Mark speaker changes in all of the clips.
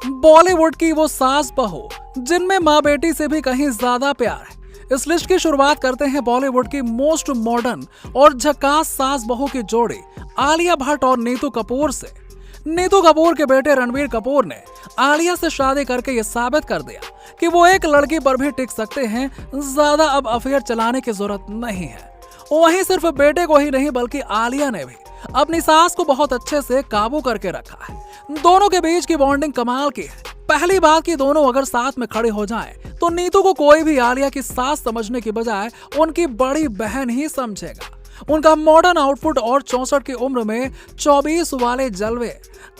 Speaker 1: बॉलीवुड की वो सास बहू जिनमें माँ बेटी से भी कहीं ज्यादा प्यार है। इस लिस्ट की शुरुआत करते हैं बॉलीवुड की मोस्ट मॉडर्न और झकास सास बहू की जोड़ी आलिया भट्ट और नीतू कपूर से। नीतू कपूर के बेटे रणबीर कपूर ने आलिया से शादी करके ये साबित कर दिया कि वो एक लड़की पर भी टिक सकते हैं, ज्यादा अब अफेयर चलाने की जरूरत नहीं है। वहीं सिर्फ बेटे को ही नहीं बल्कि आलिया ने भी अपनी सास को बहुत अच्छे से काबू करके रखा है। दोनों के बीच की बॉन्डिंग कमाल की है। पहली बात कि दोनों अगर साथ में खड़े हो जाएं, तो नीतू को कोई भी आलिया की सास समझने की बजाय उनकी बड़ी बहन ही समझेगा। उनका मॉडर्न आउटफिट और 64 की उम्र में 24 वाले जलवे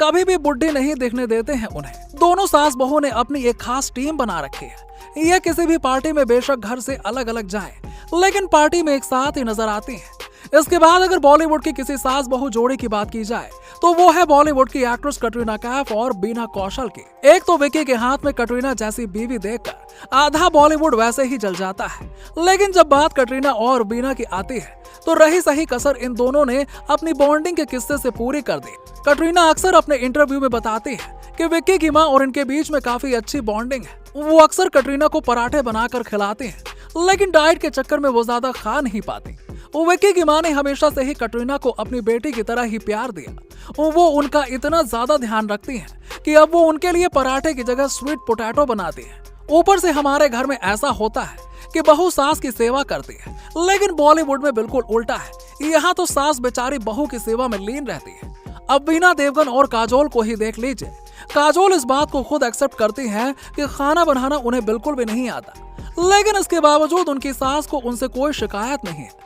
Speaker 1: कभी भी बुढ़ी नहीं दिखने देते हैं उन्हें। दोनों सास बहू ने अपनी एक खास टीम बना रखी है। ये किसी भी पार्टी में बेशक घर से अलग अलग जाएं, लेकिन पार्टी में एक साथ ही नजर आती हैं। इसके बाद अगर बॉलीवुड की किसी सास बहू जोड़ी की बात की जाए तो वो है बॉलीवुड की एक्ट्रेस कटरीना कैफ और बीना कौशल की। एक तो विकी के हाथ में कटरीना जैसी बीवी देखकर आधा बॉलीवुड वैसे ही जल जाता है, लेकिन जब बात कटरीना और बीना की आती है तो रही सही कसर इन दोनों ने अपनी बॉन्डिंग के किस्से से पूरी कर दी। कटरीना अक्सर अपने इंटरव्यू में बताती है कि विक्की की मां और इनके बीच में काफी अच्छी बॉन्डिंग है। वो अक्सर कटरीना को पराठे बनाकर खिलाती हैं, लेकिन डाइट के चक्कर में वो ज्यादा खा नहीं पाती। विक्की की मां ने हमेशा से ही कटरीना को अपनी बेटी की तरह ही प्यार दिया। वो उनका इतना ज्यादा ध्यान रखती हैं कि अब वो उनके लिए पराठे की जगह स्वीट पोटैटो बनाती है। ऊपर से हमारे घर में ऐसा होता है कि बहू सास की सेवा करती है, लेकिन बॉलीवुड में बिल्कुल उल्टा है। यहाँ तो सास बेचारी बहू की सेवा में लीन रहती है। अब वीना देवगन और काजोल को ही देख लीजिए। काजोल इस बात को खुद एक्सेप्ट करती हैं कि खाना बनाना उन्हें बिल्कुल भी नहीं आता, लेकिन इसके बावजूद उनकी सास को उनसे कोई शिकायत नहीं है।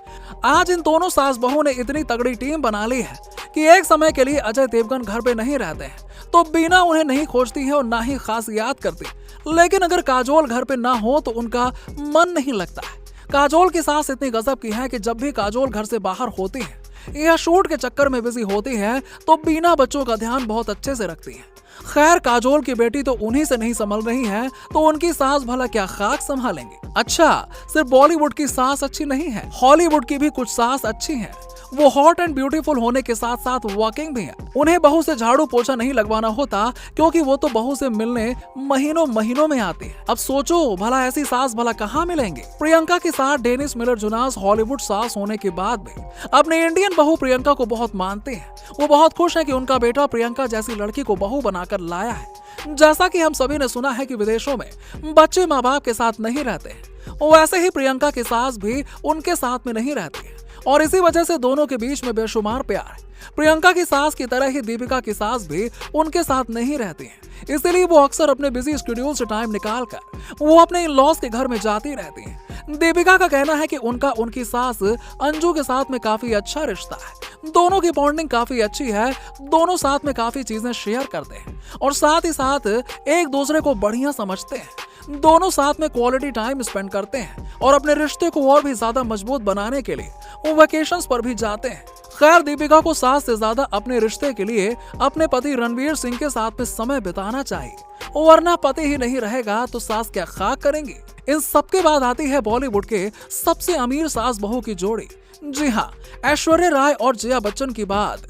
Speaker 1: आज इन दोनों सास बहू ने इतनी तगड़ी टीम बना ली है कि एक समय के लिए अजय देवगन घर पे नहीं रहते हैं तो बीना उन्हें नहीं खोजती है और ना ही खास याद करती, लेकिन अगर काजोल घर पे ना हो तो उनका मन नहीं लगता है। काजोल की सास इतनी गजब की है कि जब भी काजोल घर से बाहर होती है या शूट के चक्कर में बिजी होती है तो बीना बच्चों का ध्यान बहुत अच्छे से रखती है। खैर, काजोल की बेटी तो उन्हीं से नहीं संभल रही है तो उनकी सास भला क्या खाक संभालेंगे। अच्छा, सिर्फ बॉलीवुड की सास अच्छी नहीं है, हॉलीवुड की भी कुछ सास अच्छी हैं। वो हॉट एंड ब्यूटीफुल होने के साथ साथ वर्किंग भी है। उन्हें बहू से झाड़ू पोछा नहीं लगवाना होता क्योंकि वो तो बहू से मिलने महीनों महीनों में आती है। अब सोचो भला ऐसी सास भला कहाँ मिलेंगे। प्रियंका के साथ डेनिस मिलर जुनास हॉलीवुड सास होने के बाद भी अपने इंडियन बहू प्रियंका को बहुत मानते हैं। वो बहुत खुश है कि उनका बेटा प्रियंका जैसी लड़की को बहू बनाकर लाया है। जैसा कि हम सभी ने सुना है कि विदेशों में बच्चे माँ बाप के साथ नहीं रहते हैं, वैसे ही प्रियंका की सास भी उनके साथ में नहीं रहती है और इसी वजह से दोनों के बीच में बेशुमार प्यार है। प्रियंका की सास की तरह ही दीपिका की सास भी उनके साथ नहीं रहती है, इसीलिए वो अक्सर अपने बिजी शेड्यूल से टाइम निकालकर वो अपने इन लॉज के घर में जाती रहती हैं। दीपिका का कहना है कि उनकी सास अंजू के साथ में काफी अच्छा रिश्ता है। दोनों की बॉन्डिंग काफी अच्छी है, दोनों साथ में काफी चीजें शेयर करते हैं और साथ ही साथ एक दूसरे को बढ़िया समझते हैं। दोनों साथ में क्वालिटी टाइम स्पेंड करते हैं और अपने रिश्ते को और भी ज्यादा मजबूत बनाने के लिए वो वेकेशंस पर भी जाते हैं। खैर, दीपिका को सास से ज्यादा अपने रिश्ते के लिए अपने पति रणवीर सिंह के साथ में समय बिताना चाहिए, वरना पति ही नहीं रहेगा तो सास क्या खाक करेंगी। इन सबके बाद आती है बॉलीवुड के सबसे अमीर सास बहू की जोड़ी। जी हाँ, ऐश्वर्या राय और जया बच्चन की बात।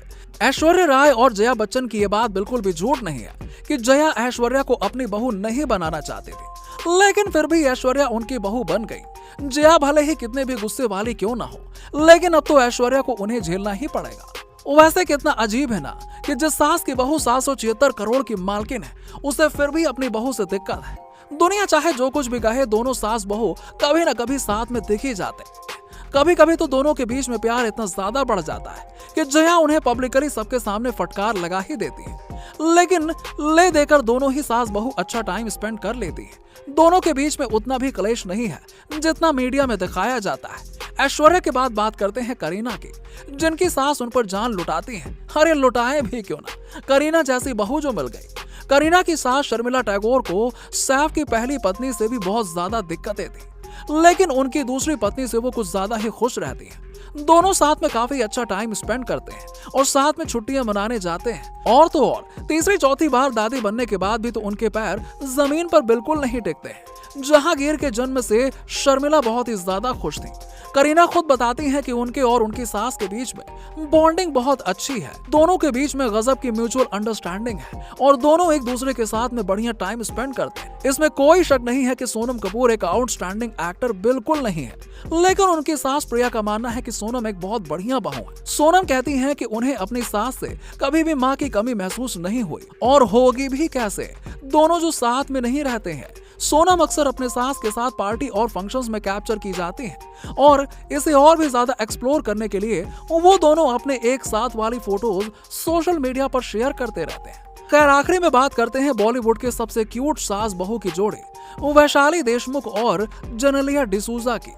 Speaker 1: ऐश्वर्या राय और जया बच्चन की ये बात बिल्कुल भी झूठ नहीं है कि जया ऐश्वर्या को अपनी बहू नहीं बनाना चाहती थी, लेकिन फिर भी ऐश्वर्या उनकी बहू बन गई। जया भले ही कितने भी गुस्से वाली क्यों ना हो, लेकिन अब तो ऐश्वर्या को उन्हें झेलना ही पड़ेगा। वैसे कितना अजीब है ना कि जिस सास की बहू 776 करोड़ की मालकिन है, उसे फिर भी अपनी बहू से दिक्कत है। दुनिया चाहे जो कुछ भी कहे, दोनों सास बहू कभी न कभी साथ में दिख ही जाते हैं। कभी कभी तो दोनों के बीच में प्यार इतना ज्यादा बढ़ जाता है कि जया उन्हें पब्लिकली सबके सामने फटकार लगा ही देती है, लेकिन ले देकर दोनों ही सास बहू अच्छा टाइम स्पेंड कर लेती है। दोनों के बीच में उतना भी क्लेश नहीं है जितना मीडिया में दिखाया जाता है। ऐश्वर्या के बाद बात करते हैं करीना की, जिनकी सास उन पर जान लुटाती है। अरे लुटाए भी क्यों ना, करीना जैसी बहू जो मिल गई। करीना की सास शर्मिला टैगोर को सैफ की पहली पत्नी से भी बहुत ज्यादा दिक्कतें थी, लेकिन उनकी दूसरी पत्नी से वो कुछ ज्यादा ही खुश रहती है। दोनों साथ में काफी अच्छा टाइम स्पेंड करते हैं और साथ में छुट्टियां मनाने जाते हैं। और तो और तीसरी चौथी बार दादी बनने के बाद भी तो उनके पैर जमीन पर बिल्कुल नहीं टिकते हैं। जहांगीर के जन्म से शर्मिला बहुत ही ज्यादा खुश थी। करीना खुद बताती हैं कि उनके और उनकी सास के बीच में बॉन्डिंग बहुत अच्छी है। दोनों के बीच में गजब की म्यूचुअल अंडरस्टैंडिंग है और दोनों एक दूसरे के साथ में बढ़िया टाइम स्पेंड करते हैं। इसमें कोई शक नहीं है कि सोनम कपूर एक आउटस्टैंडिंग एक्टर बिल्कुल नहीं है, लेकिन उनकी सास प्रिया का मानना है कि सोनम एक बहुत बढ़िया बहू है। सोनम कहती हैं कि उन्हें अपनी सास से कभी भी माँ की कमी महसूस नहीं हुई और होगी भी कैसे, दोनों जो साथ में नहीं रहते हैं। सोनम अक्सर अपने सास के साथ पार्टी और फंक्शंस में कैप्चर की जाती हैं और इसे और भी ज्यादा एक्सप्लोर करने के लिए वो दोनों अपने एक साथ वाली फोटोज सोशल मीडिया पर शेयर करते रहते हैं। खैर आखिरी में बात करते हैं बॉलीवुड के सबसे क्यूट सास बहू की जोड़ी वैशाली देशमुख और जेनेलिया डिसूजा की।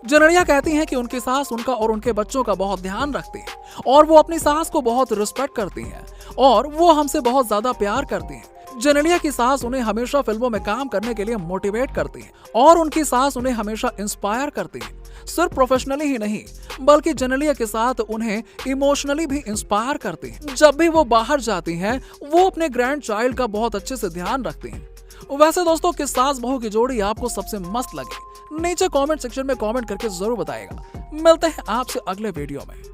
Speaker 1: जेनेलिया कहती हैं कि उनकी सास उनका और उनके बच्चों का बहुत ध्यान रखती है और वो अपनी सास को बहुत रिस्पेक्ट करती हैं और वो हमसे बहुत ज्यादा प्यार करती हैं। जेनेलिया की सास उन्हें हमेशा फिल्मों में काम करने के लिए मोटिवेट करती है और उनकी सास उन्हें हमेशा इंस्पायर करती है। सिर्फ प्रोफेशनली ही नहीं बल्कि जेनेलिया के साथ उन्हें इमोशनली भी इंस्पायर करती है। जब भी वो बाहर जाती हैं वो अपने ग्रैंड चाइल्ड का बहुत अच्छे से ध्यान रखती हैं। वैसे दोस्तों किस सास बहू की जोड़ी आपको सबसे मस्त लगे नीचे कमेंट सेक्शन में कमेंट करके जरूर बताइएगा। मिलते हैं आपसे अगले वीडियो में।